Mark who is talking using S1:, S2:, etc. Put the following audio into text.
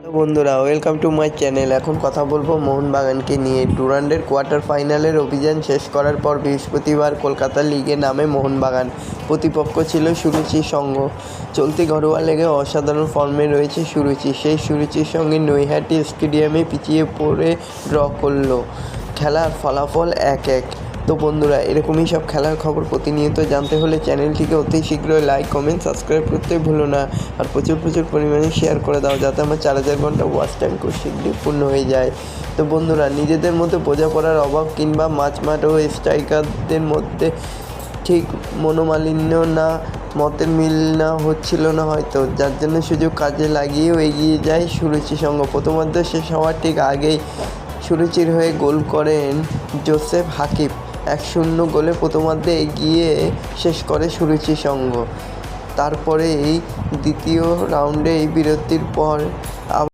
S1: তো বন্ধুরা, welcome to my channel. এখন কথা বলবো মোহনবাগানকে নিয়ে। ডুরান্ডের কোয়ার্টার ফাইনালের অভিযান শেষ করার পর বৃহস্পতিবার কলকাতা লিগে নামে মোহনবাগান। প্রতিপক্ষ ছিল সুরুচি সংঘ। চলতি ঘরোয়া লিগে অসাধারণ ফর্মে রয়েছে সুরুচি। সেই সুরুচির সঙ্গে নৈহাটি স্টেডিয়ামে পিছিয়ে পড়ে ড্র করল। খেলার ফলাফল 1-1। তো বন্ধুরা, এরকমই সব খেলার খবর প্রতিনিয়ত জানতে হলে চ্যানেলটিকে অতি শীঘ্রই লাইক, কমেন্ট, সাবস্ক্রাইব করতে ভুলো না। আর প্রচুর পরিমাণে শেয়ার করে দাও, যাতে আমার 4000 ঘন্টা ওয়াচ টাইম খুব শীঘ্রই পূর্ণ হয়ে যায়। তো বন্ধুরা, নিজেদের মধ্যে বোঝাপড়ার অভাব কিংবা মাঝমাঠ ও স্ট্রাইকারদের মধ্যে ঠিক মনোমালিন্য না মতের মিল না হচ্ছিল না হয়তো, যার জন্য সুযোগ কাজে লাগিয়েও এগিয়ে যায় সুরুচি সংঘ। প্রথমার্ধ শেষ হওয়ার ঠিক আগেই সুরুচির হয়ে গোল করেন জোসেফ হাকিম। 1-0 গোলে প্রথমার্ধে এগিয়ে শেষ করে সুরুচি সংঘ। তারপরেই দ্বিতীয় রাউন্ডে বিরতির পর